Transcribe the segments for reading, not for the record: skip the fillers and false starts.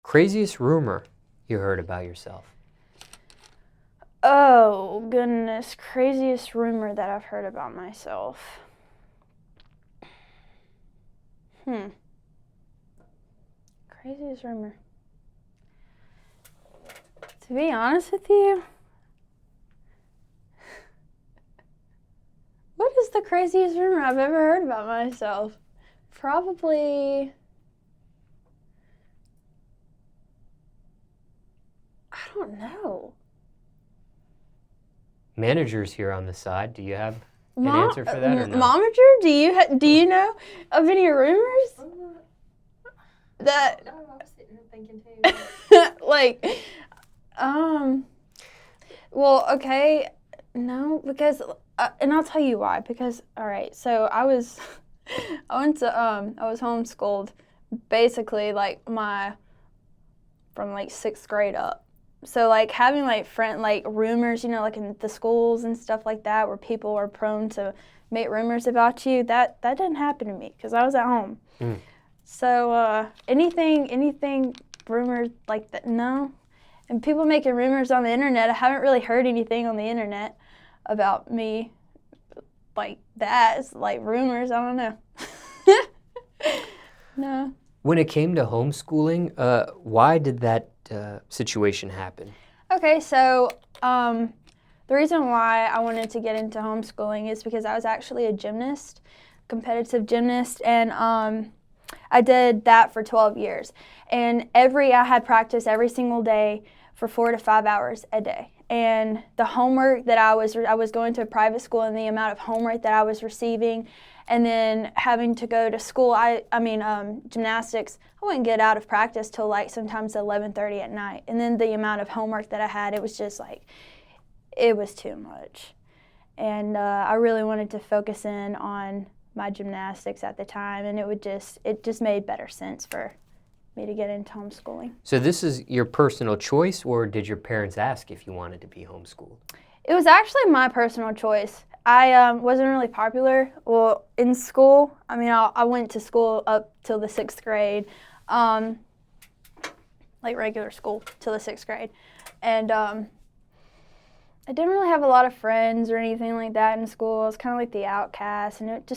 Craziest rumor you heard about yourself? Oh, goodness. Craziest rumor that I've heard about myself. Craziest rumor. To be honest with you, what is the craziest rumor I've ever heard about myself? Probably, I don't know. Managers here on the side, do you have an answer for that or no? Momager, do you know of any rumors? That No, I was sitting here thinking too. like, well, okay, no, because, and I'll tell you why, because, all right, so I was homeschooled basically, like, from, like, 6th grade up. So, like, having, like, rumors, you know, like, in the schools and stuff like that, where people are prone to make rumors about you, that didn't happen to me, because I was at home. So, anything rumors like that, no. And people making rumors on the internet, I haven't really heard anything on the internet about me like that. It's like rumors, I don't know. No. When it came to homeschooling, why did that situation happen? Okay, so the reason why I wanted to get into homeschooling is because I was actually a gymnast, competitive gymnast, and I did that for 12 years. And I had practice every single day for 4 to 5 hours a day. And the homework that I was going to a private school, and the amount of homework that I was receiving, and then having to go to school, gymnastics, I wouldn't get out of practice till like sometimes 11:30 at night. And then the amount of homework that I had, it was just like, it was too much. And I really wanted to focus in on my gymnastics at the time, and it just made better sense for me to get into homeschooling. So this is your personal choice, or did your parents ask if you wanted to be homeschooled? It was actually my personal choice. I wasn't really popular in school. I mean, I went to school up till the 6th grade, like regular school till the 6th grade. And I didn't really have a lot of friends or anything like that in school. I was kind of like the outcast, and it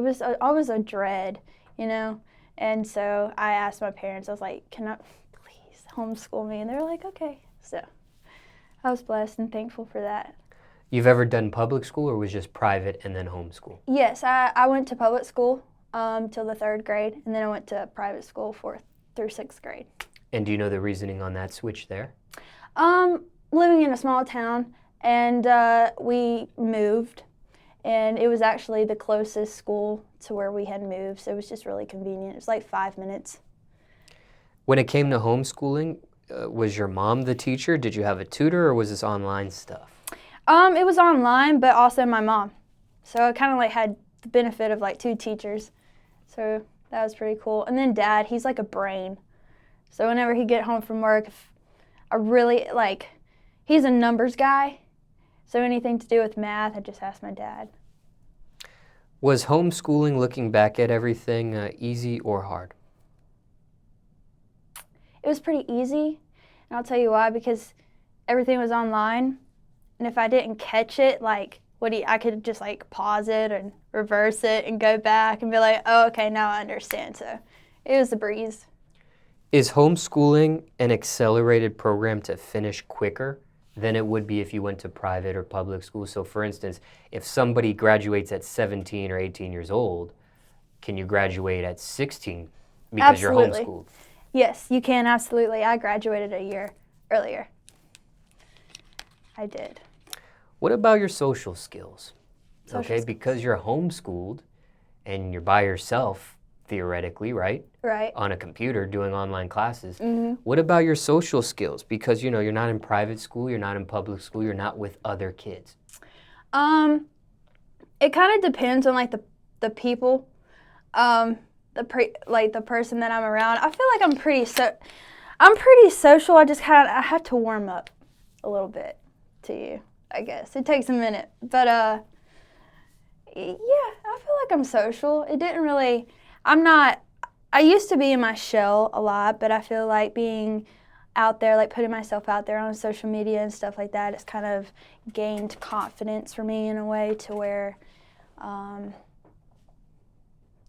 was always a dread, you know? And so I asked my parents, I was like, can I please homeschool me? And they were like, okay. So I was blessed and thankful for that. You've ever done public school, or was just private and then homeschool? Yes, I went to public school till the 3rd grade, and then I went to private school 4th through 6th grade. And do you know the reasoning on that switch there? Living in a small town, and we moved, and it was actually the closest school to where we had moved, so it was just really convenient. It was like 5 minutes. When it came to homeschooling, was your mom the teacher? Did you have a tutor, or was this online stuff? It was online, but also my mom. So I kind of like had the benefit of like 2 teachers. So that was pretty cool. And then Dad, he's like a brain. So whenever he'd get home from work, he's a numbers guy. So anything to do with math, I just asked my dad. Was homeschooling, looking back at everything, easy or hard? It was pretty easy, and I'll tell you why, because everything was online, and if I didn't catch it, I could just like pause it and reverse it and go back and be like, oh, okay, now I understand. So it was a breeze. Is homeschooling an accelerated program to finish quicker than it would be if you went to private or public school? So for instance, if somebody graduates at 17 or 18 years old, can you graduate at 16 because Absolutely. You're homeschooled? Yes, you can, absolutely. I graduated a year earlier. I did. What about your social skills? Social okay, skills. Because you're homeschooled and you're by yourself, theoretically, right? Right. On a computer doing online classes. Mm-hmm. What about your social skills? Because, you're not in private school, you're not in public school, you're not with other kids. It kind of depends on like the people, the person that I'm around. I feel like I'm pretty social. I have to warm up a little bit to you, I guess. It takes a minute, but yeah, I feel like I'm social. I'm not I used to be in my shell a lot, but I feel like being out there, like putting myself out there on social media and stuff like that, it's kind of gained confidence for me in a way to where I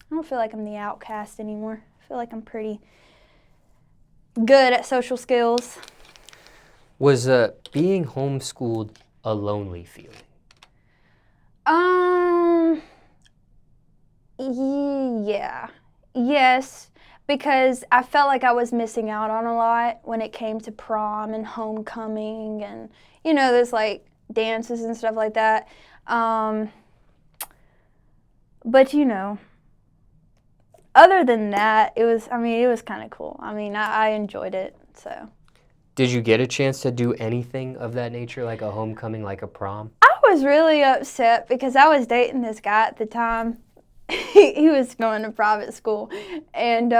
don't feel like I'm the outcast anymore. I feel like I'm pretty good at social skills. Was being homeschooled a lonely feeling? Yeah. Yes, because I felt like I was missing out on a lot when it came to prom and homecoming and, there's like dances and stuff like that. But, other than that, it was kind of cool. I enjoyed it, so. Did you get a chance to do anything of that nature, like a homecoming, like a prom? I was really upset because I was dating this guy at the time. He was going to private school, and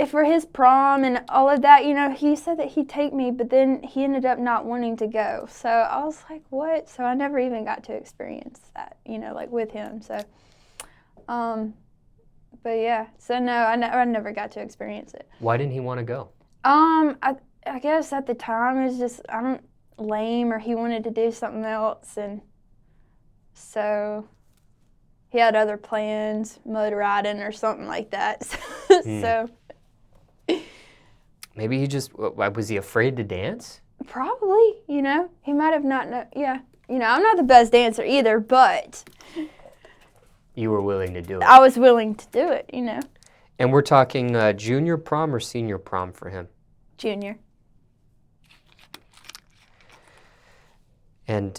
for his prom and all of that, he said that he'd take me, but then he ended up not wanting to go. So I was like, what? So I never even got to experience that, like with him. So, but yeah, so no, I never got to experience it. Why didn't he want to go? I guess at the time it was just, lame, or he wanted to do something else, and so he had other plans, mud riding or something like that. So maybe he just, was he afraid to dance? probably, he might have not known. Yeah, I'm not the best dancer either, but You were willing to do it. I was willing to do it, And we're talking junior prom or senior prom for him? Junior. And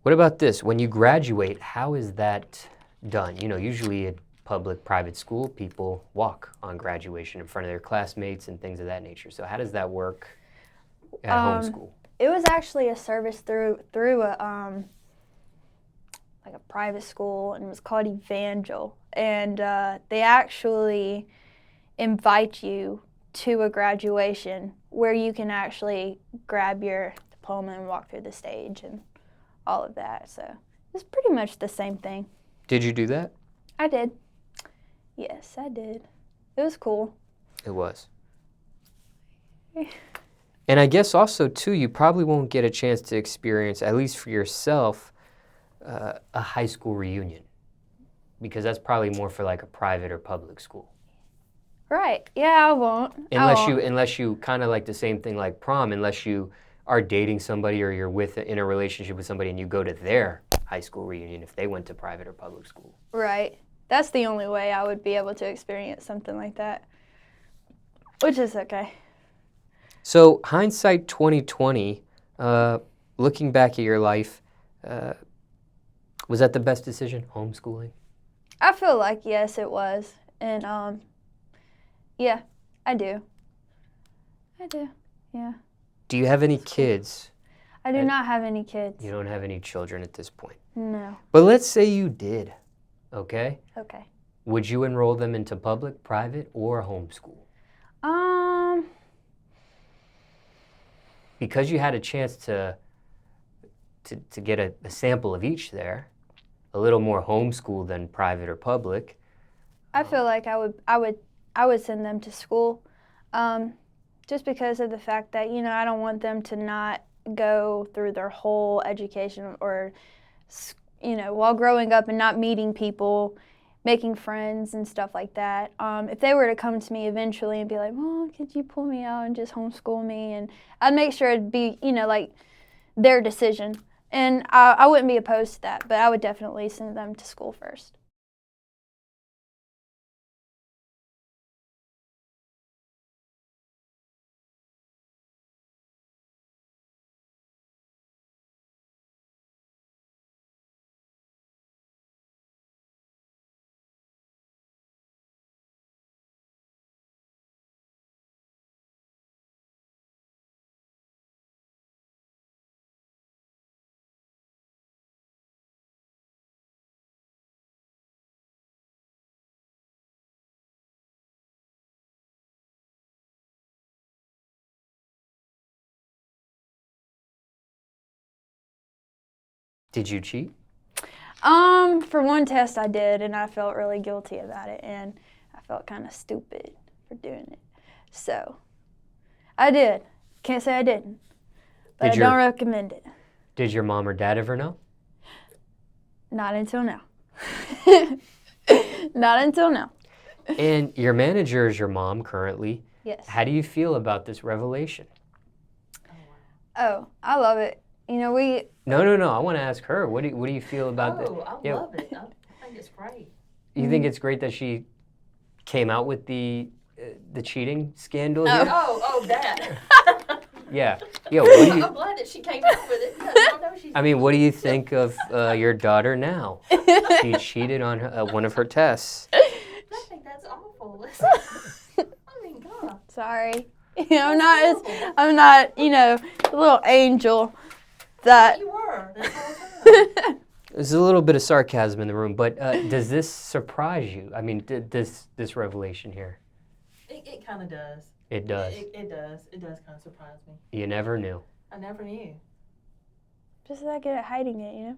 what about this? When you graduate, how is that done? Usually at public, private school, people walk on graduation in front of their classmates and things of that nature. So how does that work at homeschool? It was actually a service through a like a private school, and it was called Evangel, and they actually invite you to a graduation where you can actually grab your diploma and walk through the stage and all of that. So it's pretty much the same thing. Did you do that? I did. Yes, I did. It was cool. It was. And I guess also, too, you probably won't get a chance to experience, at least for yourself, a high school reunion, because that's probably more for like a private or public school. Right. Yeah, I won't. Unless you kind of like the same thing like prom, unless you are dating somebody or you're in a relationship with somebody and you go to their high school reunion if they went to private or public school. Right. That's the only way I would be able to experience something like that, which is okay. So hindsight 2020, looking back at your life, was that the best decision, homeschooling? I feel like yes, it was, and yeah, I do. Yeah. Do you have any kids? I do not have any kids. You don't have any children at this point. No. But let's say you did, okay? Okay. Would you enroll them into public, private, or homeschool? Because you had a chance to get a sample of each there, a little more homeschool than private or public. I feel like I would send them to school, just because of the fact that I don't want them to not go through their whole education or while growing up and not meeting people, making friends and stuff like that. If they were to come to me eventually and be like, "Mom, could you pull me out and just homeschool me?" and I'd make sure it'd be like their decision, and I wouldn't be opposed to that, but I would definitely send them to school first. Did you cheat? For one test I did, and I felt really guilty about it, and felt kind of stupid for doing it. So I did. Can't say I didn't. But I don't recommend it. Did your mom or dad ever know? Not until now. Not until now. And your manager is your mom currently. Yes. How do you feel about this revelation? Oh, I love it. You know, No. I want to ask her. What do you feel about that? I love it. I think it's great. You think it's great that she came out with the cheating scandal here? Oh, that. Yeah. Yeah. What do you? I'm glad that she came out with it. I know she's. I mean, what do you think of your daughter now? She cheated on one of her tests. I think that's awful. I mean, God. sorry. I'm not, the little angel that. You were. That's all the time. There's a little bit of sarcasm in the room, but does this surprise you? I mean, this revelation here? It kind of does. It does. It does. It does kind of surprise me. You never knew. I never knew. Just that good at hiding it,